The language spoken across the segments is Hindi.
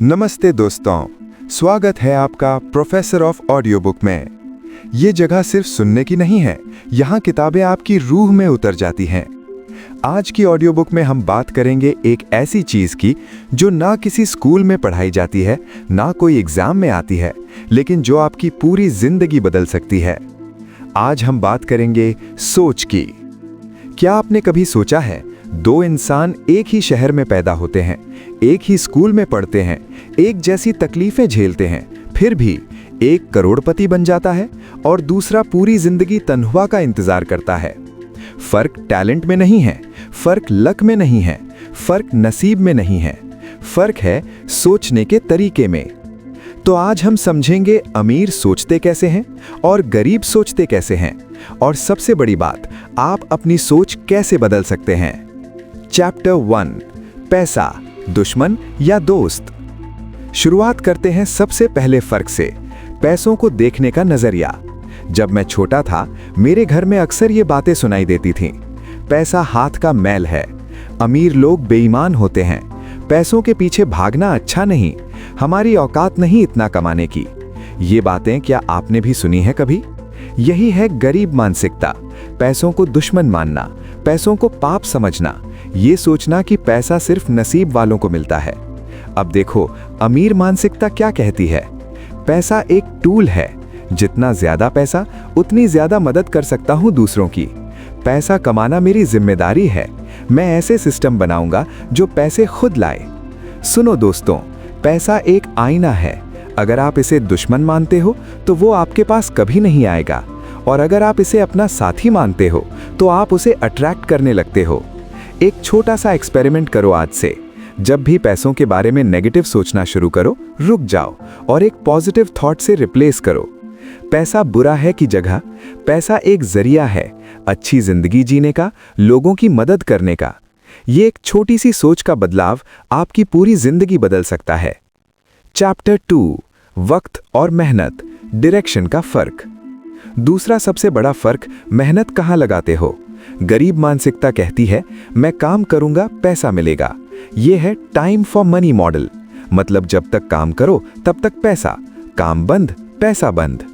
नमस्ते दोस्तों, स्वागत है आपका प्रोफेसर ऑफ ऑडियो बुक में। ये जगह सिर्फ सुनने की नहीं है, यहाँ किताबें आपकी रूह में उतर जाती हैं। आज की ऑडियो बुक में हम बात करेंगे एक ऐसी चीज़ की जो ना किसी स्कूल में पढ़ाई जाती है, ना कोई एग्जाम में आती है, लेकिन जो आपकी पूरी जिंदगी बदल सकती है। आज हम बात करेंगे सोच की। क्या आपने कभी सोचा है, दो इंसान एक ही शहर में पैदा होते हैं, एक ही स्कूल में पढ़ते हैं, एक जैसी तकलीफें झेलते हैं, फिर भी एक करोड़पति बन जाता है और दूसरा पूरी जिंदगी तनख्वाह का इंतजार करता है। फर्क टैलेंट में नहीं है, फर्क लक में नहीं है, फर्क नसीब में नहीं है, फर्क है सोचने के तरीके में। तो आज हम समझेंगे अमीर सोचते कैसे हैं और गरीब सोचते कैसे हैं, और सबसे बड़ी बात, आप अपनी सोच कैसे बदल सकते हैं। चैप्टर 1, पैसा, दुश्मन या दोस्त। शुरुआत करते हैं सबसे पहले फर्क से, पैसों को देखने का नजरिया। जब मैं छोटा था, मेरे घर में अक्सर ये बातें सुनाई देती थीं। पैसा हाथ का मैल है, अमीर लोग बेईमान होते हैं, पैसों के पीछे भागना अच्छा नहीं, हमारी औकात नहीं इतना कमाने की। ये बातें क्या आपने भी सुनी है कभी? यही है गरीब मानसिकता, पैसों को दुश्मन मानना, पैसों को पाप समझना, ये सोचना कि पैसा सिर्फ नसीब वालों को मिलता है। अब देखो, अमीर मानसिकता क्या कहती है? पैसा एक टूल है, जितना ज्यादा पैसा उतनी ज्यादा मदद कर सकता हूं दूसरों की। पैसा कमाना मेरी जिम्मेदारी है, मैं ऐसे सिस्टम बनाऊंगा जो पैसे खुद लाए। सुनो दोस्तों, पैसा एक आईना है, अगर आप इसे दुश्मन मानते हो तो वो आपके पास कभी नहीं आएगा, और अगर आप इसे अपना साथी मानते हो तो आप उसे अट्रैक्ट करने लगते हो। एक छोटा सा एक्सपेरिमेंट करो आज से। जब भी पैसों के बारे में नेगेटिव सोचना शुरू करो, रुक जाओ और एक पॉजिटिव थॉट से रिप्लेस करो। पैसा बुरा है की जगह पैसा एक जरिया है अच्छी जिंदगी जीने का, लोगों की मदद करने का। ये एक छोटी सी सोच का बदलाव आपकी पूरी जिंदगी बदल सकता है। चैप्टर 2, वक्त और मेहनत, डायरेक्शन का फर्क। दूसरा सबसे बड़ा फर्क, मेहनत कहाँ लगाते हो। गरीब मानसिकता कहती है, मैं काम करूंगा पैसा मिलेगा। यह है टाइम फॉर मनी मॉडल, मतलब जब तक काम करो तब तक पैसा, काम बंद पैसा बंद।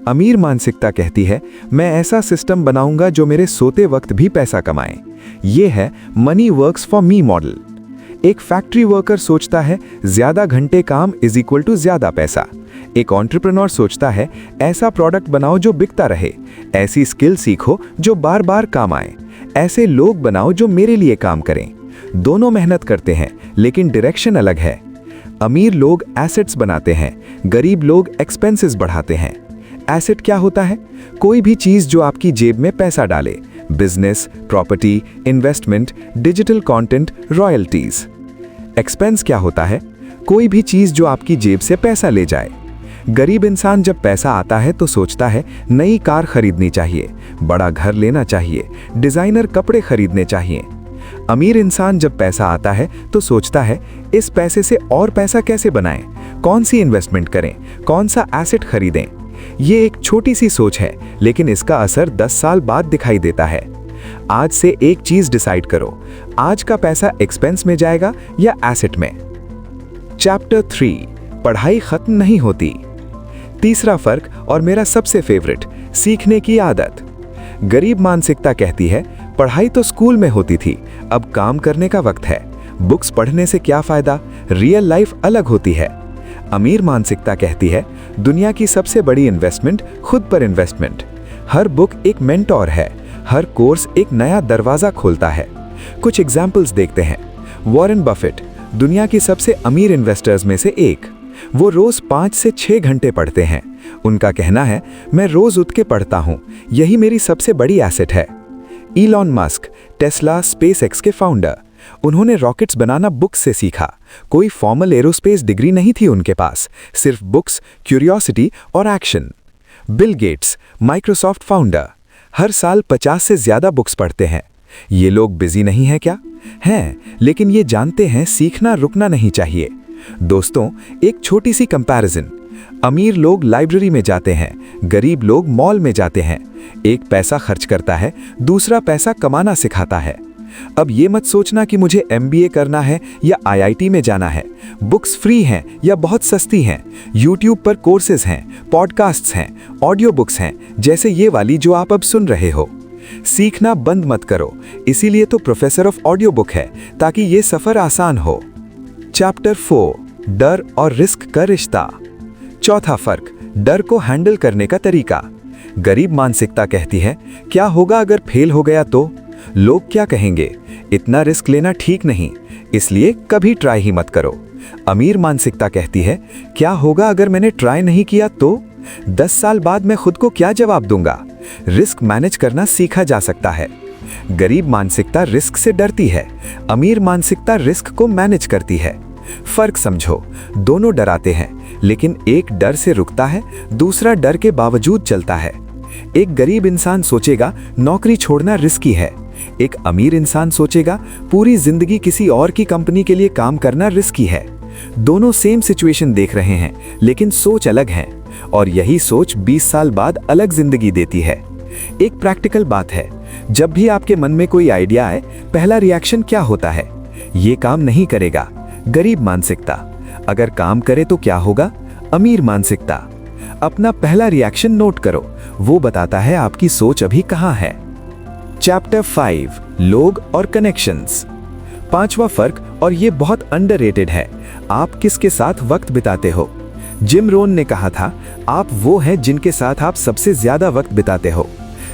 अमीर मानसिकता कहती है, मैं ऐसा सिस्टम बनाऊंगा जो मेरे सोते वक्त भी पैसा कमाए। यह है money works for me model. एक फैक्ट्री वर्कर सोचता है, ज्यादा घंटे काम इज इक्वल टू ज्यादा पैसा। एक एंटरप्रेन्योर सोचता है, ऐसा प्रोडक्ट बनाओ जो बिकता रहे, ऐसी स्किल सीखो जो बार बार काम आए, ऐसे लोग बनाओ जो मेरे लिए काम करें। दोनों मेहनत करते हैं, लेकिन डायरेक्शन अलग है। अमीर लोग एसेट्स बनाते हैं, गरीब लोग एक्सपेंसेस बढ़ाते हैं। एसेट क्या होता है? कोई भी चीज जो आपकी जेब में पैसा डाले, business, property, investment, digital content, royalties. Expense क्या होता है? कोई भी चीज जो आपकी जेब से पैसा ले जाए। गरीब इंसान जब पैसा आता है तो सोचता है, नई कार खरीदनी चाहिए, बड़ा घर लेना चाहिए, डिजाइनर कपड़े खरीदने चाहिए। अमीर इंसान जब पैसा आता है तो सोचता है, इस पैसे से और पैसा कैसे बनाएं, कौन सी इन्वेस्टमेंट करें, कौन सा एसेट खरीदें। ये एक छोटी सी सोच है, लेकिन इसका असर 10 साल बाद दिखाई देता है। आज से एक चीज डिसाइड करो, आज का पैसा एक्सपेंस में जाएगा या एसेट में। चैप्टर 3, पढ़ाई खत्म नहीं होती। तीसरा फर्क और मेरा सबसे फेवरेट, सीखने की आदत। गरीब मानसिकता कहती है, पढ़ाई तो स्कूल में होती थी, अब काम करने का वक्त है, बुक्स पढ़ने से क्या फायदा, रियल लाइफ अलग होती है। अमीर मानसिकता कहती है, दुनिया की सबसे बड़ी इन्वेस्टमेंट खुद पर इन्वेस्टमेंट। हर बुक एक मेंटोर है, हर कोर्स एक नया दरवाजा खोलता है। कुछ एग्जाम्पल्स देखते हैं। वॉरेन बफेट, दुनिया की सबसे अमीर इन्वेस्टर्स में से एक, वो रोज 5 से 6 घंटे पढ़ते हैं। उनका कहना है, मैं रोज उठ के पढ़ता हूं, यही मेरी सबसे बड़ी एसेट है। इलॉन मस्क, टेस्ला, स्पेसएक्स के फाउंडर, उन्होंने रॉकेट्स बनाना बुक्स से सीखा। कोई फॉर्मल एरोस्पेस डिग्री नहीं थी उनके पास, सिर्फ बुक्स, क्यूरियोसिटी और action. Bill Gates, Microsoft founder, हर साल 50 से ज्यादा बुक्स पढ़ते हैं। ये लोग बिजी नहीं हैं क्या? हैं, लेकिन ये जानते हैं सीखना रुकना नहीं चाहिए। दोस्तों, एक छोटी सी कंपैरिजन, अमीर लोग लाइब्रेरी में जाते हैं, गरीब लोग मॉल में जाते हैं। एक पैसा खर्च करता है, दूसरा पैसा कमाना सिखाता है। अब ये मत सोचना कि मुझे MBA करना है या IIT में जाना है। बुक्स फ्री हैं या बहुत सस्ती हैं। YouTube पर कोर्सेज हैं, पॉडकास्ट्स हैं, ऑडियो बुक्स हैं, जैसे ये वाली जो आप अब सुन रहे हो। सीखना बंद मत करो, इसीलिए तो प्रोफेसर ऑफ ऑडियो बुक है, ताकि ये सफर आसान हो। चैप्टर 4, डर और रिस्क का रिश्ता। चौथा फर्क, डर को हैंडल करने का तरीका। गरीब मानसिकता कहती है, क्या होगा अगर फेल हो गया तो? लोग क्या कहेंगे? इतना रिस्क लेना ठीक नहीं, इसलिए कभी ट्राई ही मत करो। अमीर मानसिकता कहती है, क्या होगा अगर मैंने ट्राई नहीं किया तो? 10 साल बाद मैं खुद को क्या जवाब दूंगा? रिस्क मैनेज करना सीखा जा सकता है। गरीब मानसिकता रिस्क से डरती है, अमीर मानसिकता रिस्क को मैनेज करती है। फर्क समझो, दोनों डराते हैं, लेकिन एक डर से रुकता है, दूसरा डर के बावजूद चलता है। एक गरीब इंसान सोचेगा नौकरी छोड़ना रिस्की है, एक अमीर इंसान सोचेगा पूरी जिंदगी किसी और की कंपनी के लिए काम करना रिस्की है। दोनों सेम सिचुएशन देख रहे हैं, लेकिन सोच अलग है, और यही सोच 20 साल बाद अलग जिंदगी देती है। एक प्रैक्टिकल बात है, जब भी आपके मन में कोई आइडिया आए, पहला रिएक्शन क्या होता है? ये काम नहीं करेगा, गरीब मानसिकता। अगर काम करे तो क्या होगा? अमीर मानसिकता। अपना पहला रिएक्शन नोट करो, वो बताता है आपकी सोच अभी कहां है। चैप्टर 5, लोग और कनेक्शंस। पांचवा फर्क, और ये बहुत अंडररेटेड है, आप किसके साथ वक्त बिताते हो। जिम रोन ने कहा था, आप वो हैं जिनके साथ आप सबसे ज्यादा वक्त बिताते हो।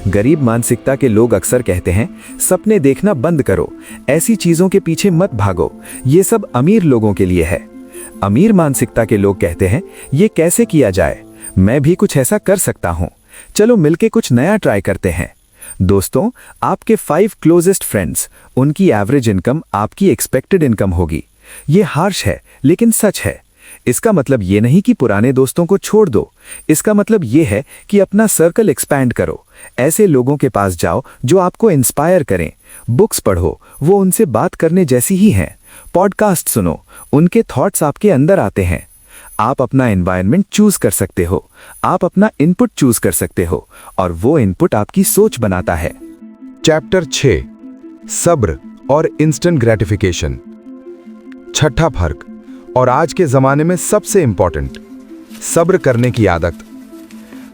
गरीब मानसिकता के लोग अक्सर कहते हैं, सपने देखना बंद करो, ऐसी चीजों के पीछे मत भागो, ये सब अमीर लोगों के लिए है। अमीर मानसिकता के लोग कहते हैं, ये कैसे किया जाए, मैं भी कुछ ऐसा कर सकता हूं, चलो मिलके कुछ नया ट्राई करते हैं। दोस्तों, आपके 5 क्लोजेस्ट फ्रेंड्स, उनकी एवरेज इनकम आपकी एक्सपेक्टेड इनकम होगी। ये हार्श है, लेकिन सच है। इसका मतलब ये नहीं कि पुराने दोस्तों को छोड़ दो, इसका मतलब ये है कि अपना सर्कल एक्सपैंड करो। ऐसे लोगों के पास जाओ जो आपको इंस्पायर करें। बुक्स पढ़ो, वो उनसे बात करने जैसी ही हैं। पॉडकास्ट सुनो, उनके थॉट्स आपके अंदर आते हैं। आप अपना एनवायरनमेंट चूज कर सकते हो, आप अपना इनपुट चूज कर सकते हो, और वो इनपुट आपकी सोच बनाता है। चैप्टर 6, सब्र और इंस्टेंट ग्रेटिफिकेशन। छठा फर्क, और आज के जमाने में सबसे इंपॉर्टेंट, सब्र करने की आदत।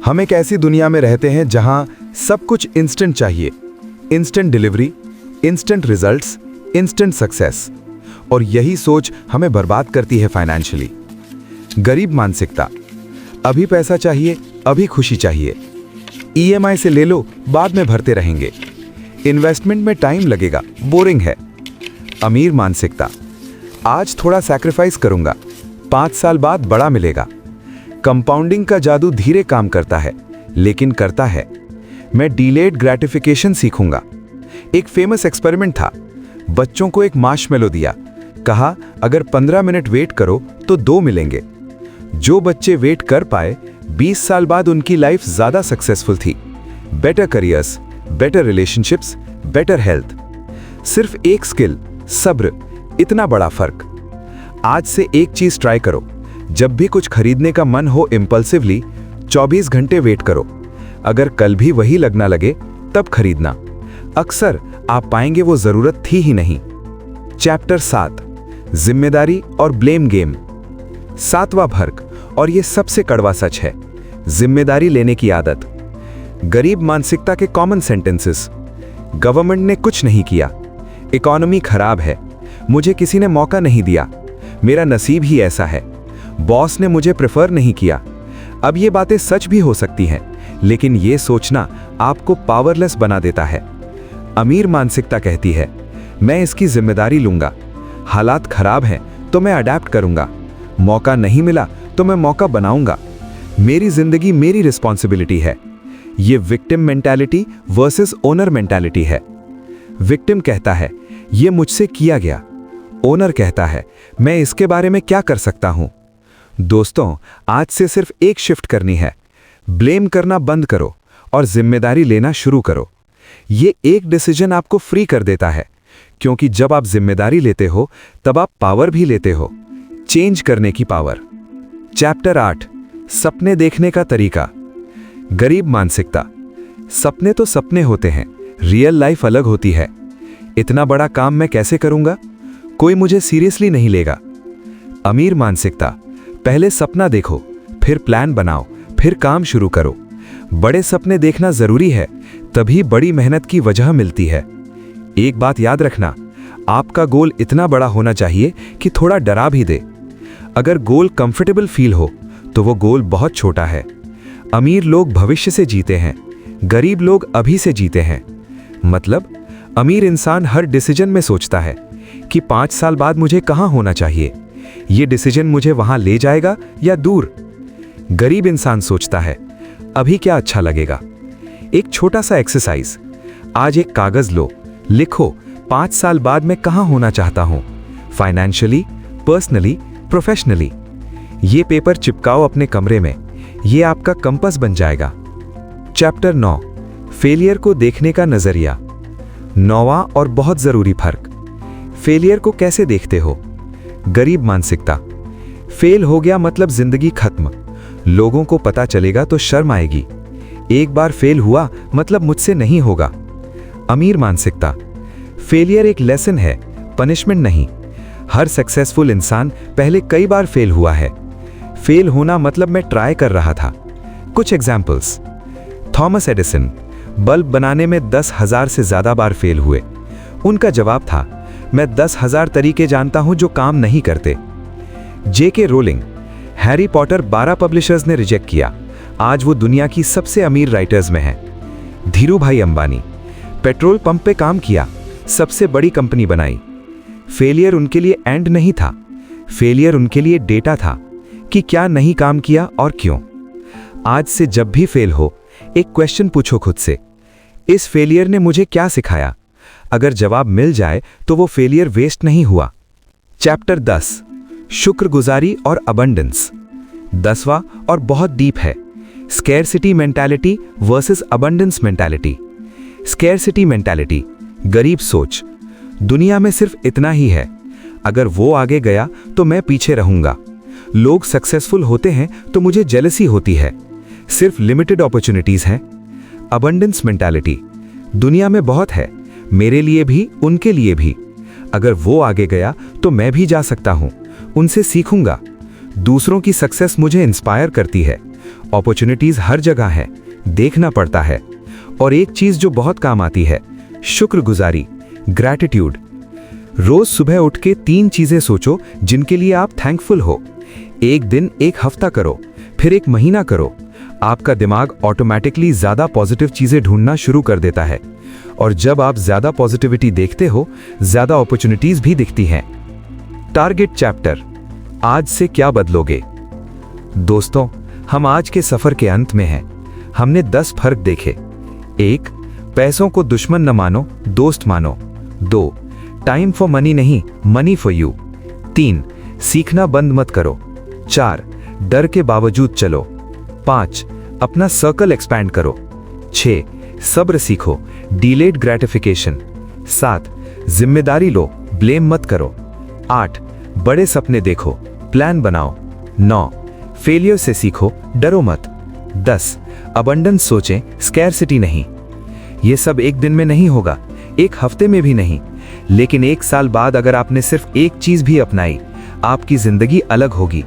हम एक ऐसी दुनिया में रहते हैं जहां सब कुछ इंस्टेंट चाहिए, instant delivery, instant results, instant success, और यही सोच हमें बर्बाद करती है फाइनेंशियली। गरीब मानसिकता, अभी पैसा चाहिए, अभी खुशी चाहिए, EMI से ले लो, बाद में भरते रहेंगे, इन्वेस्टमेंट में टाइम लगेगा, बोरिंग है। अमीर मानसिकता, आज थोड़ा सैक्रिफाइस करूंगा, 5 साल बाद बड़ा मिलेगा। कंपाउंडिंग का जादू धीरे काम करता है, लेकिन करता है। मैं डिलेड ग्रेटिफिकेशन सीखूंगा। एक फेमस एक्सपेरिमेंट था, बच्चों को एक मार्शमेलो दिया, कहा अगर 15 मिनट वेट करो तो 2 मिलेंगे। जो बच्चे वेट कर पाए, 20 साल बाद उनकी लाइफ ज्यादा सक्सेसफुल थी। Better careers, better relationships, better health. सिर्फ एक स्किल, सब्र, इतना बड़ा फर्क। आज से एक चीज ट्राई करो, जब भी कुछ खरीदने का मन हो इम्पल्सिवली, 24 घंटे वेट करो। अगर कल भी वही लगना लगे, तब खरीदना। अक्सर आप पाएंगे वो जरूरत थी ही नहीं। चैप्टर 7, जिम्मेदारी और ब्लेम गेम। 7वां फर्क, और ये सबसे कड़वा सच है, जिम्मेदारी लेने की आदत। गरीब मानसिकता के कॉमन सेंटेंसेस, गवर्नमेंट ने कुछ नहीं किया, इकोनॉमी खराब है, मुझे किसी ने मौका नहीं दिया, मेरा नसीब ही ऐसा है, बॉस ने मुझे प्रेफर नहीं किया। अब ये बातें सच भी हो सकती हैं, लेकिन ये सोचना आपको पावरलेस बना देता है। अमीर मानसिकता कहती है, मैं इसकी जिम्मेदारी लूंगा, हालात खराब हैं तो मैं अडेप्ट करूंगा, मौका नहीं मिला तो मैं मौका बनाऊंगा, मेरी जिंदगी मेरी रिस्पॉन्सिबिलिटी है। ये victim mentality versus owner mentality है। विक्टिम कहता है ये मुझसे किया गया, ओनर कहता है मैं इसके बारे में क्या कर सकता हूं। दोस्तों, आज से सिर्फ एक शिफ्ट करनी है, ब्लेम करना बंद करो और जिम्मेदारी लेना शुरू करो। ये एक डिसीजन आपको फ्री कर देता है, क्योंकि जब आप जिम्मेदारी लेते हो तब आप पावर भी लेते हो, चेंज करने की पावर। चैप्टर 8, सपने देखने का तरीका। गरीब मानसिकता, सपने तो सपने होते हैं, रियल लाइफ अलग होती है। इतना बड़ा काम मैं कैसे करूंगा? कोई मुझे सीरियसली नहीं लेगा। अमीर मानसिकता, पहले सपना देखो, फिर प्लान बनाओ, फिर काम शुरू करो। बड़े सपने देखना जरूरी है, तभी बड़ी मेहनत की वजह मिलती है। एक बात याद रखना, आपका गोल इतना बड़ा होना चाहिए कि थोड़ा डरा भी दे। अगर गोल कंफर्टेबल फील हो तो वो गोल बहुत छोटा है। अमीर लोग भविष्य से जीते हैं, गरीब लोग अभी से जीते हैं। मतलब अमीर इंसान हर डिसीजन में सोचता है कि 5 साल बाद मुझे कहां होना चाहिए, ये डिसीजन मुझे वहां ले जाएगा या दूर। गरीब इंसान सोचता है अभी क्या अच्छा लगेगा। एक छोटा सा एक्सरसाइज, आज एक कागज लो, लिखो 5 साल बाद मैं कहां होना चाहता हूं, फाइनेंशियली, पर्सनली, प्रोफेशनली। ये पेपर चिपकाओ अपने कमरे में, ये आपका कंपास बन जाएगा। चैप्टर 9, फेलियर को देखने का नजरिया। 9वां और बहुत जरूरी फर्क, फेलियर को कैसे देखते हो? गरीब मानसिकता, फेल हो गया मतलब जिंदगी खत्म, लोगों को पता चलेगा तो शर्म आएगी। एक बार फेल हुआ मतलब मुझसे नहीं होगा। अमीर मानसिकता, फेलियर एक लेसन है, पनिशमेंट नहीं। हर सक्सेसफुल इंसान पहले कई बार फेल हुआ है। फेल होना मतलब मैं ट्राई कर रहा था। कुछ एग्जाम्पल्स, थॉमस एडिसन बल्ब बनाने में 10,000 से ज्यादा बार फेल हुए। उनका जवाब था, मैं 10,000 तरीके जानता हूं जो काम नहीं करते। जेके रोलिंग, हैरी पॉटर 12 पब्लिशर्स ने रिजेक्ट किया, आज वो दुनिया की सबसे अमीर राइटर्स में है। धीरूभाई अंबानी, पेट्रोल पंप पे काम किया, सबसे बड़ी कंपनी बनाई। फेलियर उनके लिए एंड नहीं था, फेलियर उनके लिए डेटा था कि क्या नहीं काम किया और क्यों। आज से जब भी फेल हो, एक क्वेश्चन पूछो खुद से, इस फेलियर ने मुझे क्या सिखाया? अगर जवाब मिल जाए तो वो फेलियर वेस्ट नहीं हुआ। चैप्टर 10, शुक्रगुजारी और अबंडेंस। 10वां और बहुत डीप है, scarcity mentality versus abundance mentality. Scarcity mentality, गरीब सोच, दुनिया में सिर्फ इतना ही है, अगर वो आगे गया तो मैं पीछे रहूंगा। लोग सक्सेसफुल होते हैं तो मुझे जेलसी होती है, सिर्फ लिमिटेड अपॉर्चुनिटीज हैं। अबंडेंस मेंटालिटी, दुनिया में बहुत है, मेरे लिए भी उनके लिए भी, अगर वो आगे गया तो मैं भी जा सकता हूं, उनसे सीखूंगा। दूसरों की सक्सेस मुझे इंस्पायर करती है। अपॉर्चुनिटीज हर जगह है, देखना पड़ता है। और एक चीज जो बहुत काम आती है, शुक्रगुजारी, ग्रैटिट्यूड। रोज सुबह उठ के 3 चीजें सोचो जिनके लिए आप थैंकफुल हो। एक दिन, एक हफ्ता करो, फिर एक महीना करो। आपका दिमाग ऑटोमेटिकली ज्यादा पॉजिटिव चीजें ढूंढना शुरू कर देता है, और जब आप ज्यादा पॉजिटिविटी देखते हो, ज्यादा अपॉर्चुनिटीज भी दिखती हैं। टारगेट चैप्टर, आज से क्या बदलोगे? दोस्तों, हम आज के सफर के अंत में हैं। हमने 10 फर्क देखे। 1, पैसों को दुश्मन न मानो, दोस्त मानो। 2, टाइम फॉर मनी नहीं, मनी फॉर यू। 3, सीखना बंद मत करो। 4, डर के बावजूद चलो। 5, अपना सर्कल एक्सपैंड करो। 6, सब्र सीखो, डिलेड ग्रेटिफिकेशन। 7, जिम्मेदारी लो, ब्लेम मत करो। 8, बड़े सपने देखो, प्लान बनाओ। 9, फेलियर से सीखो, डरो मत। 10, अबंडेंस सोचें, स्कैरसिटी नहीं। ये सब एक दिन में नहीं होगा, एक हफ्ते में भी नहीं, लेकिन 1 साल बाद अगर आपने सिर्फ एक चीज भी अपनाई, आपकी जिंदगी अलग होगी।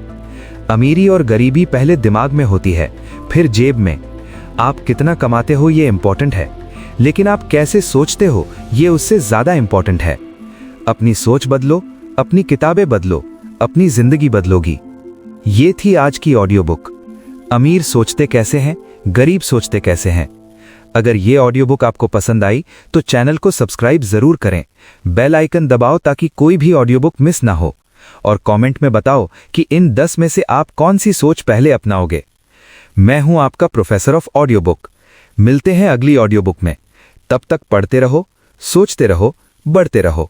अमीरी और गरीबी पहले दिमाग में होती है, फिर जेब में। आप कितना कमाते हो ये इंपॉर्टेंट है, लेकिन आप कैसे सोचते हो ये उससे ज्यादा इंपॉर्टेंट है। अपनी सोच बदलो, अपनी किताबें बदलो, अपनी जिंदगी बदलोगी। ये थी आज की ऑडियो बुक, अमीर सोचते कैसे हैं, गरीब सोचते कैसे हैं। अगर ये ऑडियो बुक आपको पसंद आई तो चैनल को सब्सक्राइब जरूर करें, बेल आइकन दबाओ ताकि कोई भी ऑडियो बुक मिस ना हो, और कमेंट में बताओ कि इन 10 में से आप कौन सी सोच पहले अपनाओगे। मैं हूं आपका प्रोफेसर ऑफ ऑडियो बुक। मिलते हैं अगली ऑडियो बुक में, तब तक पढ़ते रहो, सोचते रहो, बढ़ते रहो।